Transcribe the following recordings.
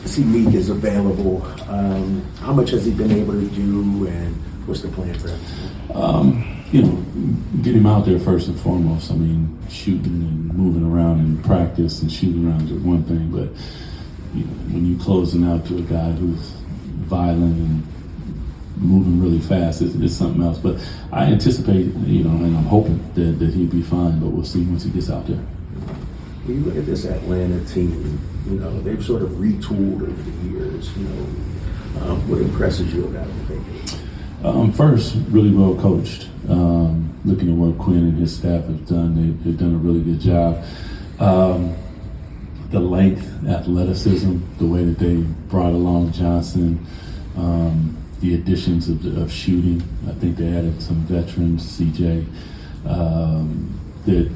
see Meek is available? How much has he been able to do, and what's the plan for him? Get him out there first and foremost. I mean, shooting and moving around in practice and shooting around is one thing, but when you're closing out to a guy who's violent and moving really fast, it's something else. But I anticipate, and I'm hoping that he'll be fine, but we'll see once he gets out there. When you look at this Atlanta team, they've sort of retooled over the years. What impresses you about them? First, really well coached. Looking at what Quinn and his staff have done, they've done a really good job. The length, athleticism, the way that they brought along Johnson, the additions of shooting. I think they added some veterans, CJ, that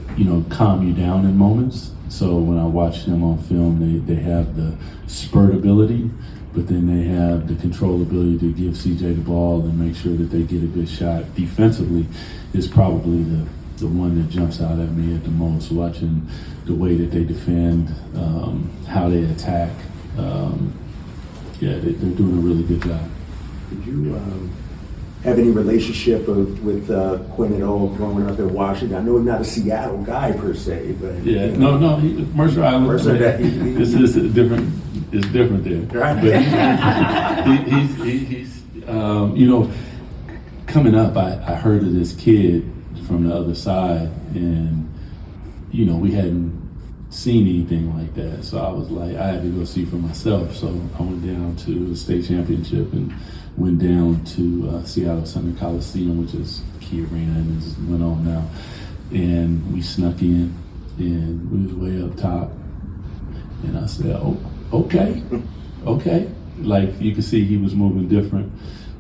calm you down in moments. So when I watch them on film, they have the spurt ability, but then they have the controllability to give CJ the ball and make sure that they get a good shot. Defensively is probably the one that jumps out at me at the most, watching the way that they defend, how they attack. They're doing a really good job. Did you have any relationship with Quinn at all growing up in Washington? I know he's not a Seattle guy per se, but no, Mercer Island. It's different. It's different there. Right. But he's coming up. I heard of this kid from the other side, and we hadn't seen anything like that. So I was like, I had to go see for myself. So I went down to the state championship and went down to Seattle Center Coliseum, which is Key Arena and is went on now. And we snuck in, and we was way up top. And I said, oh, okay. Like you could see he was moving different.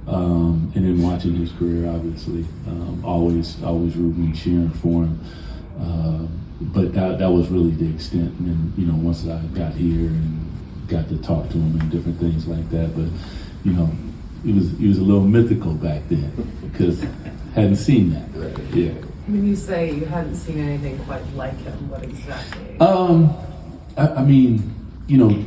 And then watching his career, obviously, always rooting and cheering for him. But that was really the extent. And then, once I got here and got to talk to him and different things like that, but, he was a little mythical back then because hadn't seen that. Right. Yeah. When you say you hadn't seen anything quite like him, what exactly? I mean,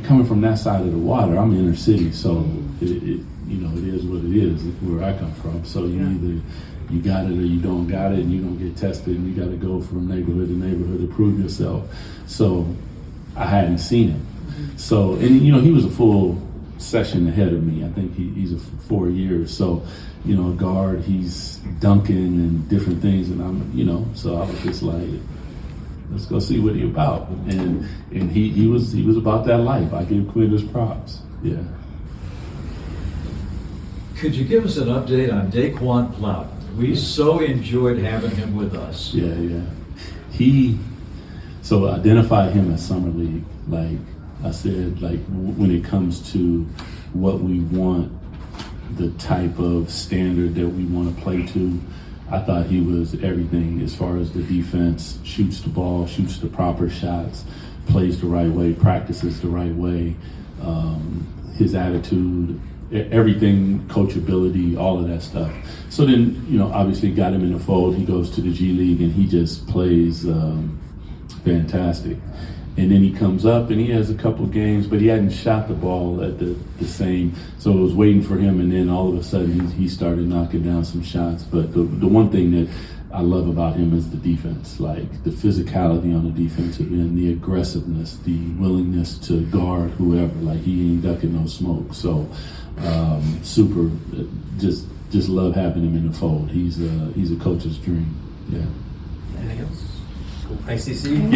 coming from that side of the water, I'm inner city, so it is what it is where I come from. So either you got it or you don't got it, and you don't get tested, and you got to go from neighborhood to neighborhood to prove yourself. So I hadn't seen him. Mm-hmm. So, and he was a full session ahead of me. I think he's 4 years. So, a guard, he's dunking and different things, and I'm, so I was just like, let's go see what he's about. And he was about that life. I give Quinn his props. Yeah. Could you give us an update on Daquan Plowden? We so enjoyed having him with us. Yeah. So identified him as Summer League. Like I said, like when it comes to what we want, the type of standard that we want to play to, I thought he was everything as far as the defense, shoots the ball, shoots the proper shots, plays the right way, practices the right way, his attitude, everything, coachability, all of that stuff. So then, obviously got him in the fold. He goes to the G League and he just plays fantastic. And then he comes up and he has a couple games, but he hadn't shot the ball at the same. So I was waiting for him, and then all of a sudden he started knocking down some shots. But the one thing that I love about him is the defense, like the physicality on the defensive end, the aggressiveness, the willingness to guard whoever. Like he ain't ducking no smoke. So super, just love having him in the fold. He's a coach's dream. Yeah. Anything else? Nice to see you. Yeah.